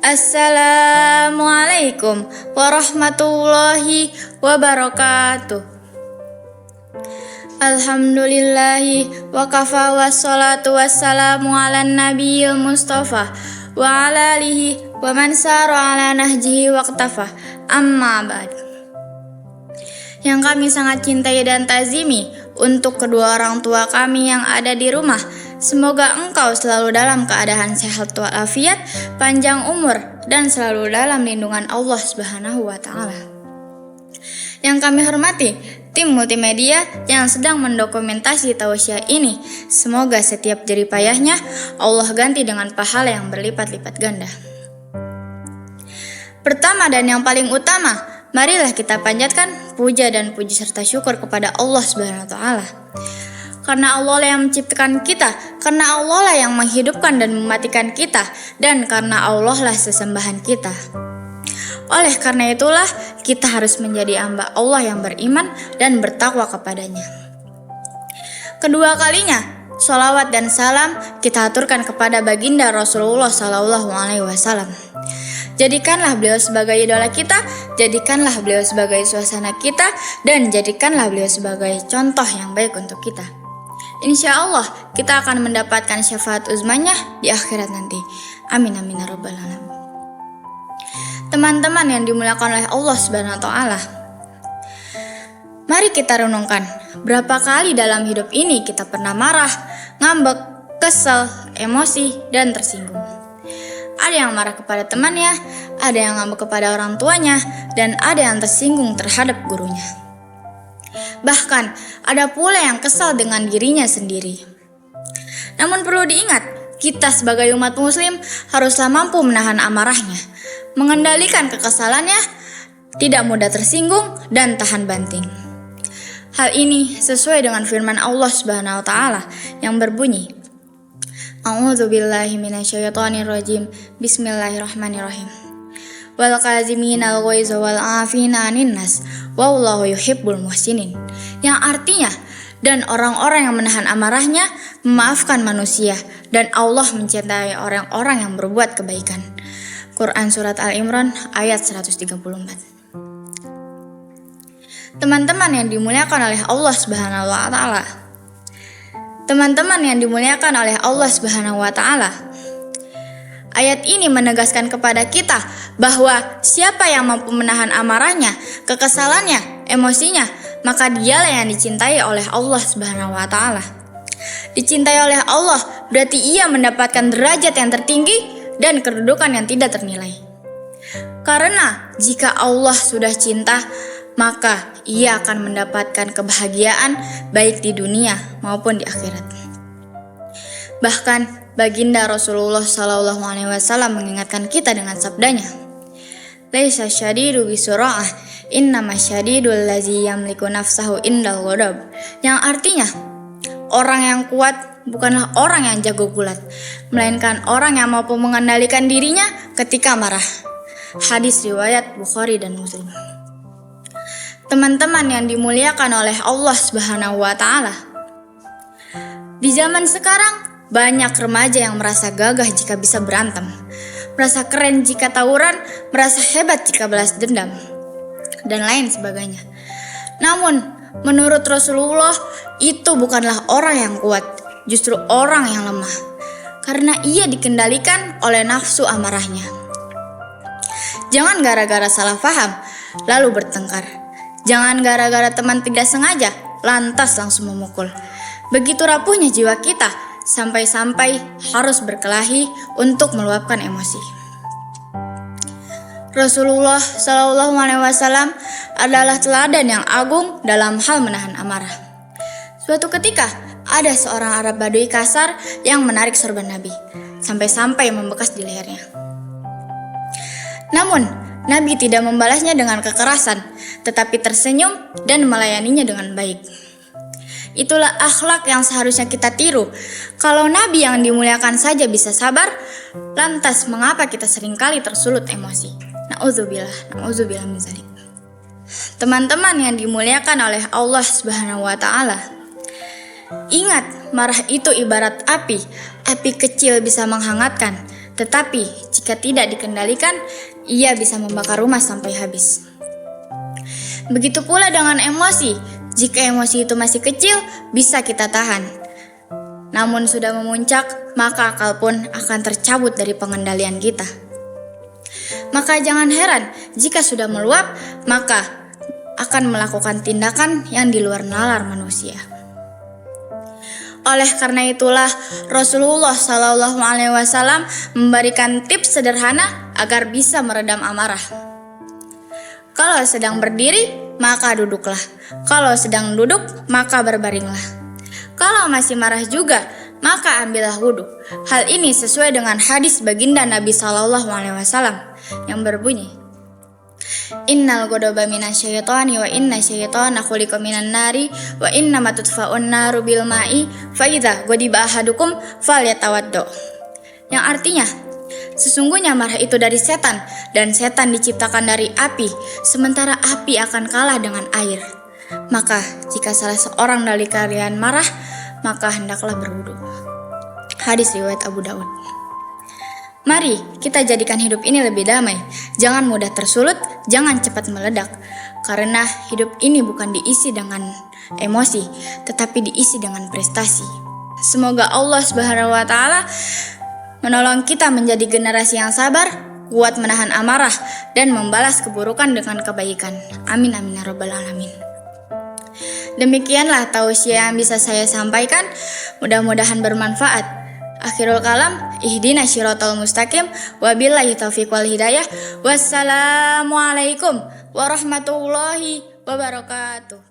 Assalamualaikum warahmatullahi wabarakatuh. Alhamdulillahi wa kafa wassalatu wassalamu ala nabiyil mustafa wa ala alihi wa man sara ala nahjihi waqtafa. Amma ba'd. Yang kami sangat cintai dan tazimi, untuk kedua orang tua kami yang ada di rumah, semoga engkau selalu dalam keadaan sehat walafiat, panjang umur, dan selalu dalam lindungan Allah Subhanahu wa Ta'ala. Yang kami hormati tim multimedia yang sedang mendokumentasi tausiah ini, semoga setiap jerih payahnya Allah ganti dengan pahala yang berlipat-lipat ganda. Pertama dan yang paling utama, marilah kita panjatkan puja dan puji serta syukur kepada Allah Subhanahu wa Ta'ala. Karena Allah lah yang menciptakan kita, karena Allah lah yang menghidupkan dan mematikan kita, dan karena Allah lah sesembahan kita. Oleh karena itulah, kita harus menjadi hamba Allah yang beriman dan bertakwa kepadanya. Kedua kalinya, sholawat dan salam kita aturkan kepada baginda Rasulullah SAW. Jadikanlah beliau sebagai idola kita, jadikanlah beliau sebagai suasana kita, dan jadikanlah beliau sebagai contoh yang baik untuk kita. Insya Allah kita akan mendapatkan syafaat uzmanya di akhirat nanti. Amin amin ya rabbal alamin. Teman-teman yang dimuliakan oleh Allah Subhanahu wa Ta'ala, mari kita renungkan berapa kali dalam hidup ini kita pernah marah, ngambek, kesel, emosi, dan tersinggung. Ada yang marah kepada temannya, ada yang ngambek kepada orang tuanya, dan ada yang tersinggung terhadap gurunya. Bahkan ada pula yang kesal dengan dirinya sendiri. Namun perlu diingat, kita sebagai umat muslim haruslah mampu menahan amarahnya, mengendalikan kekesalannya, tidak mudah tersinggung, dan tahan banting. Hal ini sesuai dengan firman Allah Subhanahu wa Ta'ala yang berbunyi, A'udzubillahi minasyaitonirrajim. Bismillahirrahmanirrahim. Wal qaziminal ghaiza wal 'afina 'anin nas wallahu yuhibbul muhsinin. Yang artinya, dan orang-orang yang menahan amarahnya, memaafkan manusia, dan Allah mencintai orang-orang yang berbuat kebaikan. Quran Surat Al-Imran ayat 134. Teman-teman yang dimuliakan oleh Allah Subhanahu wa Ta'ala, teman-teman yang dimuliakan oleh Allah Subhanahu wa Ta'ala, ayat ini menegaskan kepada kita bahwa siapa yang mampu menahan amarahnya, kekesalannya, emosinya, maka dialah yang dicintai oleh Allah Subhanahu wa Ta'ala. Dicintai oleh Allah berarti ia mendapatkan derajat yang tertinggi dan kedudukan yang tidak ternilai. Karena jika Allah sudah cinta, maka ia akan mendapatkan kebahagiaan baik di dunia maupun di akhirat. Bahkan baginda Rasulullah SAW mengingatkan kita dengan sabdanya, Laisa syadidu bisura'ah, innama syadidul lazi yamliku nafsahu indal ghadab. Yang artinya, orang yang kuat bukanlah orang yang jago gulat, melainkan orang yang mampu mengendalikan dirinya ketika marah. Hadis riwayat Bukhari dan Muslim. Teman-teman yang dimuliakan oleh Allah Subhanahu wa Ta'ala, di zaman sekarang banyak remaja yang merasa gagah jika bisa berantem, merasa keren jika tawuran, merasa hebat jika balas dendam, dan lain sebagainya. Namun, menurut Rasulullah, itu bukanlah orang yang kuat, justru orang yang lemah, karena ia dikendalikan oleh nafsu amarahnya. Jangan gara-gara salah paham, lalu bertengkar. Jangan gara-gara teman tidak sengaja, lantas langsung memukul. Begitu rapuhnya jiwa kita, sampai-sampai harus berkelahi untuk meluapkan emosi. Rasulullah SAW adalah teladan yang agung dalam hal menahan amarah. Suatu ketika, ada seorang Arab Badui kasar yang menarik sorban Nabi, sampai-sampai membekas di lehernya. Namun, Nabi tidak membalasnya dengan kekerasan, tetapi tersenyum dan melayaninya dengan baik. Itulah akhlak yang seharusnya kita tiru. Kalau Nabi yang dimuliakan saja bisa sabar, lantas mengapa kita seringkali tersulut emosi? Na'udzubillah min dzalik. Teman-teman yang dimuliakan oleh Allah Subhanahu wa Ta'ala, ingat, marah itu ibarat api. Api kecil bisa menghangatkan, Tetapi jika tidak dikendalikan, ia bisa membakar rumah sampai habis. Begitu pula dengan emosi. Jika emosi itu masih kecil, bisa kita tahan. Namun sudah memuncak, maka akal pun akan tercabut dari pengendalian kita. Maka jangan heran jika sudah meluap, maka akan melakukan tindakan yang di luar nalar manusia. Oleh karena itulah Rasulullah SAW memberikan tips sederhana agar bisa meredam amarah. Kalau sedang berdiri, maka duduklah. Kalau sedang duduk, maka berbaringlah. Kalau masih marah juga, maka ambillah wudhu. Hal ini sesuai dengan hadis baginda Nabi SAW yang berbunyi, Innal ghadaba minasyaitani wa inna syaitana khuliqa minan nari wa inna matutfa'un naru bil ma'i fa idza ghadiba ahadukum falyatawaddo. Yang artinya, sesungguhnya marah itu dari setan dan setan diciptakan dari api, sementara api akan kalah dengan air. Maka jika salah seorang dari kalian marah, maka hendaklah berwudu. Hadis riwayat Abu Daud. Mari kita jadikan hidup ini lebih damai. Jangan mudah tersulut, jangan cepat meledak. Karena hidup ini bukan diisi dengan emosi, tetapi diisi dengan prestasi. Semoga Allah Subhanahu wa taala menolong kita menjadi generasi yang sabar, kuat menahan amarah, dan membalas keburukan dengan kebaikan. Amin amin ya rabbal alamin. Demikianlah tausiah yang bisa saya sampaikan. Mudah-mudahan bermanfaat. Akhirul kalam, ihdinas syiratal mustaqim, wabillahi taufiq wal hidayah. Wassalamualaikum warahmatullahi wabarakatuh.